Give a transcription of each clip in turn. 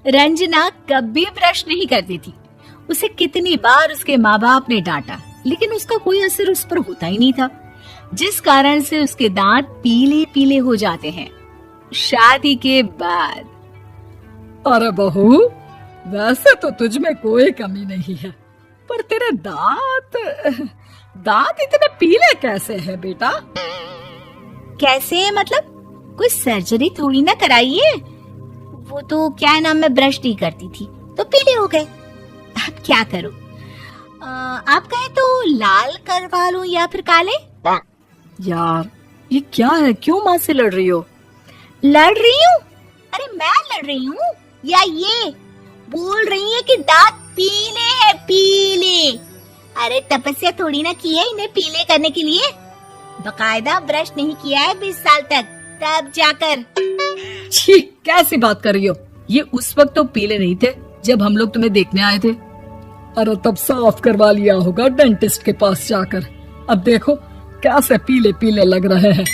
रंजना कभी ब्रश नहीं करती थी। उसे कितनी बार उसके माँ बाप ने डांटा, लेकिन उसका कोई असर उस पर होता ही नहीं था, जिस कारण से उसके दांत पीले पीले हो जाते हैं। शादी के बाद अरे बहू, वैसे तो तुझ में कोई कमी नहीं है, पर तेरे दांत इतने पीले कैसे हैं बेटा? कैसे मतलब? कोई सर्जरी थोड़ी ना कराइए। वो तो क्या नाम, मैं ब्रश नहीं करती थी तो पीले हो गए। अब क्या करूं? आप कहे तो लाल करवा लूं या फिर काले? यार ये क्या है, क्यों माँ से लड़ रही हो? लड़ रही हूँ? अरे मैं लड़ रही हूँ या ये बोल रही है कि दांत पीले हैं, पीले? अरे तपस्या थोड़ी ना की है इन्हें पीले करने के लिए। बकायदा ब्रश नहीं किया है 20 साल तक, तब जाकर। छी, कैसी बात कर रही हो? ये उस वक्त तो पीले नहीं थे जब हम लोग तुम्हें देखने आए थे। अरे तब साफ करवा लिया होगा डेंटिस्ट के पास जाकर। अब देखो कैसे पीले पीले लग रहे हैं।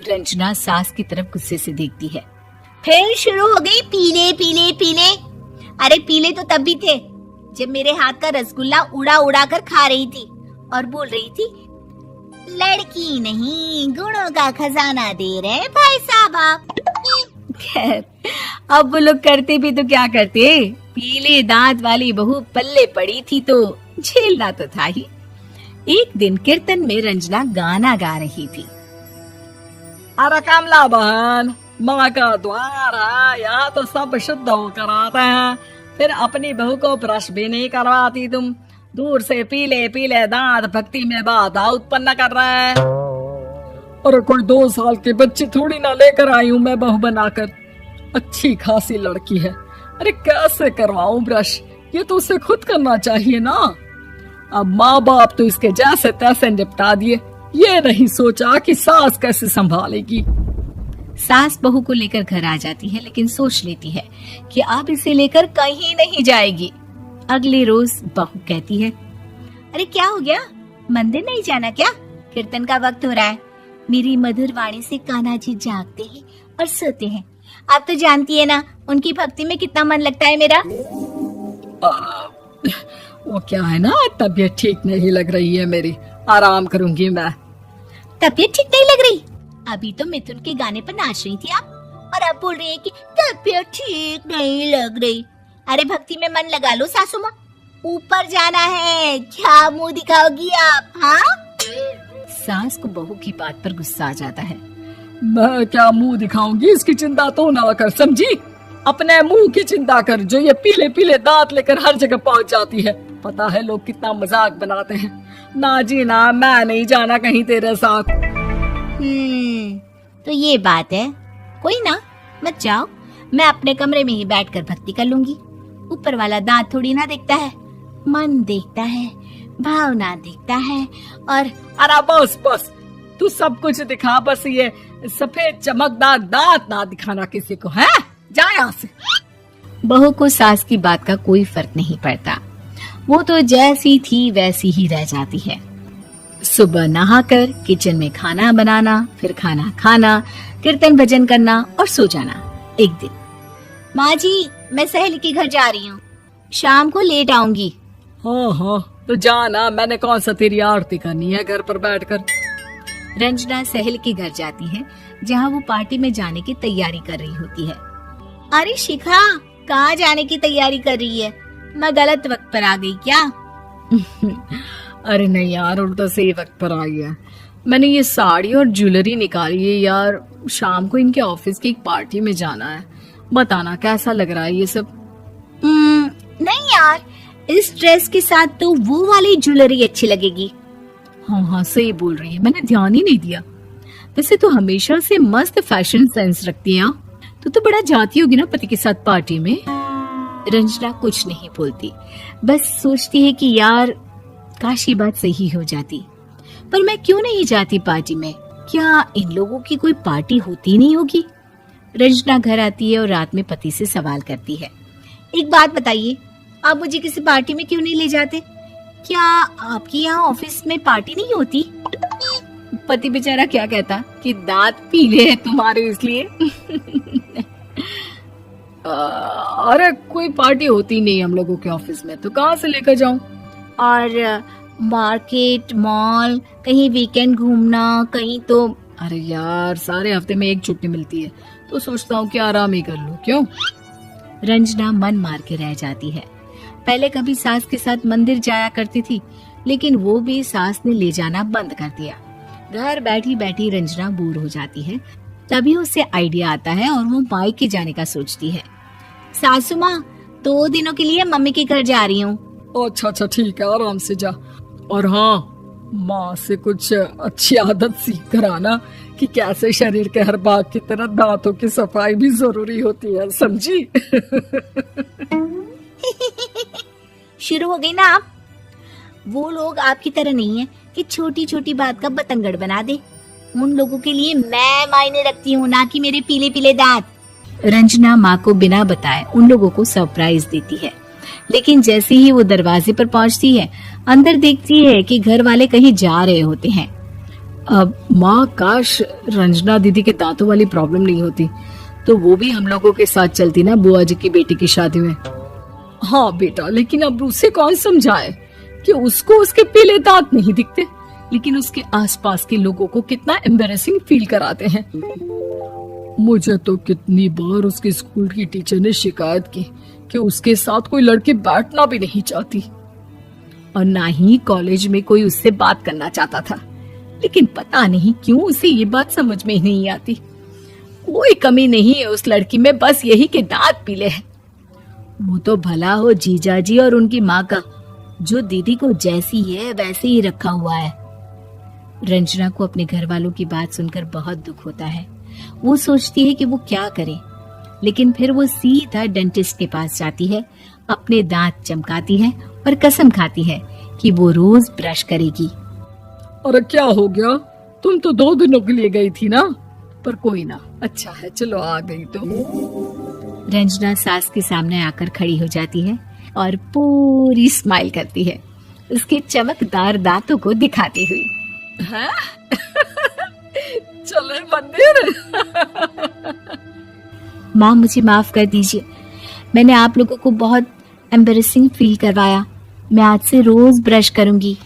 रंजना सास की तरफ गुस्से से देखती है। फिर शुरू हो गई पीले पीले पीले। अरे पीले तो तब भी थे जब मेरे हाथ का रसगुल्ला उड़ा उड़ा कर खा रही थी और बोल रही थी, लड़की नहीं गुणों का खजाना दे रहे भाई साहब आप। खैर, अब वो लोग करते भी तो क्या करते, पीले दांत वाली बहू पल्ले पड़ी थी तो झेलना तो था ही। एक दिन कीर्तन में रंजना गाना गा रही थी। अरे कमला बहन, माँ का द्वार है, यहाँ तो सब शुद्ध होकर आते हैं, फिर अपनी बहू को ब्रश भी नहीं करवाती तुम। दूर से पीले पीले दांत भक्ति में बाधा उत्पन्न कर रहे हैं। और कोई 2 साल के बच्चे थोड़ी ना लेकर आई हूँ मैं बहू बनाकर। अच्छी खासी लड़की है, अरे कैसे करवाऊं ब्रश? ये तो उसे खुद करना चाहिए ना। अब माँ बाप तो इसके जैसे तैसे निपटा दिए, ये नहीं सोचा कि सास कैसे संभालेगी। सास बहू को लेकर घर आ जाती है, लेकिन सोच लेती है कि अब इसे लेकर कहीं नहीं जाएगी। अगले रोज बहू कहती है, अरे क्या हो गया, मंदिर नहीं जाना क्या? कीर्तन का वक्त हो रहा है। मेरी मधुर वाणी से कान्हा जी जागते हैं और सोते हैं। आप तो जानती है ना उनकी भक्ति में कितना मन लगता है मेरा। वो क्या है ना, तबीयत ठीक नहीं लग रही है मेरी, आराम करूंगी मैं। तबीयत ठीक नहीं लग रही? अभी तो मिथुन के गाने पर नाच रही थी आप, और अब बोल रही है कि तबीयत ठीक नहीं लग रही। अरे भक्ति में मन लगा लो सासू माँ, ऊपर जाना है, क्या मुंह दिखाओगी आप? हाँ? सास को बहू की बात पर गुस्सा आ जाता है। मैं क्या मुंह दिखाऊंगी, इसकी चिंता तो ना कर, समझी? अपने मुंह की चिंता कर, जो ये पीले पीले दांत लेकर हर जगह पहुंच जाती है। पता है लोग कितना मजाक बनाते हैं। ना जी ना, मैं नहीं जाना कहीं तेरे साथ। तो ये बात है। कोई ना, मत जाओ, मैं अपने कमरे में ही बैठकर भक्ति कर लूंगी। ऊपर वाला दांत थोड़ी ना देखता है, मन देखता है, भावना देखता है। और अरे बस बस, तू सब कुछ दिखा, बस ये सफेद चमकदार दांत ना दिखाना किसी को, है? जा यहाँ से। बहू को सास की बात का कोई फर्क नहीं पड़ता, वो तो जैसी थी वैसी ही रह जाती है। सुबह नहाकर किचन में खाना बनाना, फिर खाना खाना, कीर्तन भजन करना और सो जाना। एक दिन, माँ जी मैं सहेली के घर जा रही हूँ, शाम को लेट आऊंगी। हाँ हाँ तो जाना, मैंने कौन सा तेरी आरती करनी है घर पर बैठकर। रंजना सहेली के घर जाती है, जहाँ वो पार्टी में जाने की तैयारी कर रही होती है। अरे शिखा, कहाँ जाने की तैयारी कर रही है? मैं गलत वक्त पर आ गई क्या? अरे नहीं यार, उल्टा सही वक्त पर आई है। मैंने ये साड़ी और ज्वेलरी निकाली है यार, शाम को इनके ऑफिस की एक पार्टी में जाना है। बताना कैसा लग रहा है ये सब? नहीं यार, इस ड्रेस के साथ तो वो वाली ज्वेलरी अच्छी लगेगी। हाँ हाँ सही बोल रही है, मैंने ध्यान ही नहीं दिया। वैसे तो हमेशा से मस्त फैशन सेंस रखती है। तो बड़ा जाती होगी ना पति के साथ पार्टी में। रंजना कुछ नहीं बोलती, बस सोचती है कि यार काश ये बात सही हो जाती, पर मैं क्यों नहीं जाती पार्टी में? क्या इन लोगों की कोई पार्टी होती नहीं होगी? रंजना घर आती है और रात में पति से सवाल करती है, एक बात बताइए, आप मुझे किसी पार्टी में क्यों नहीं ले जाते? क्या आपके यहाँ ऑफिस में पार्टी नहीं होती? पति बेचारा क्या कहता कि दांत पीले हैं तुम्हारे इसलिए। अरे कोई पार्टी होती नहीं हम लोगों के ऑफिस में, तो कहाँ से लेकर जाऊं? और मार्केट, मॉल, कहीं वीकेंड घूमना, कहीं तो। अरे यार, सारे हफ्ते में एक छुट्टी मिलती है, तो सोचता हूँ कि आराम ही कर लूं। क्यों? रंजना मन मार के रह जाती है। पहले कभी सास के साथ मंदिर जाया करती थी, लेकिन वो भी सास ने ले जाना बंद कर दिया। घर बैठी बैठी रंजना बोर हो जाती है। तभी उसे आइडिया आता है और वो मायके जाने का सोचती है। सासू माँ, 2 दिनों के लिए मम्मी के घर जा रही हूँ। अच्छा ठीक है, आराम से जा। और हाँ, माँ से कुछ अच्छी आदत सीख कर आना कि कैसे शरीर के हर भाग की तरह दांतों की सफाई भी जरूरी होती है, समझी? शुरू हो गई ना आप। वो लोग आपकी तरह नहीं है कि छोटी छोटी बात का बतंगड़ बना दे। उन लोगों के लिए मैं मायने रखती हूँ, ना कि मेरे पीले पीले दांत। रंजना माँ को बिना बताए उन लोगों को सरप्राइज देती है, लेकिन जैसे ही वो दरवाजे पर पहुंचती है, अंदर देखती है कि घर वाले कहीं जा रहे होते हैं। अब माँ, काश रंजना दीदी के दांतों वाली प्रॉब्लम नहीं होती, तो वो भी हम लोगों के साथ चलती ना बुआ जी की बेटी की शादी में। हाँ बेटा, लेकिन अब उसे कौन समझाए कि उसको उसके पीले दांत नहीं दिखते, लेकिन उसके आसपास के लोगों को कितना एम्बैरेसिंग फील कराते हैं। मुझे तो कितनी बार उसके स्कूल की टीचर ने शिकायत की कि उसके साथ कोई लड़की बैठना भी नहीं चाहती, और ना ही कॉलेज में कोई उससे बात करना चाहता था। लेकिन पता नहीं क्यों उसे ये बात समझ में ही नहीं आती। कोई कमी नहीं है उस लड़की में, बस यही कि दांत पीले हैं। वो तो भला हो जीजा जी और उनकी माँ का, जो दीदी को जैसी है वैसे ही रखा हुआ है। रंजना को अपने घर वालों की बात सुनकर बहुत दुख होता है। वो सोचती है कि वो क्या करे, लेकिन फिर वो सीधा डेंटिस्ट के पास जाती है, अपने दांत चमकाती है और कसम खाती है कि वो रोज ब्रश करेगी। अरे क्या हो गया? तुम तो 2 दिनों के लिए गई थी ना, पर कोई ना, अच्छा है, चलो आ गई तो। रंजना सास के सामने आकर खड़ी हो जाती है और पूरी स्माइल करती है, उसके चमकदार दांतों को दिखाती हुई। हैं? चले मंदिर। माँ, मुझे माफ कर दीजिए, मैंने आप लोगों को बहुत एम्बैरेसिंग फील करवाया। मैं आज से रोज ब्रश करूंगी।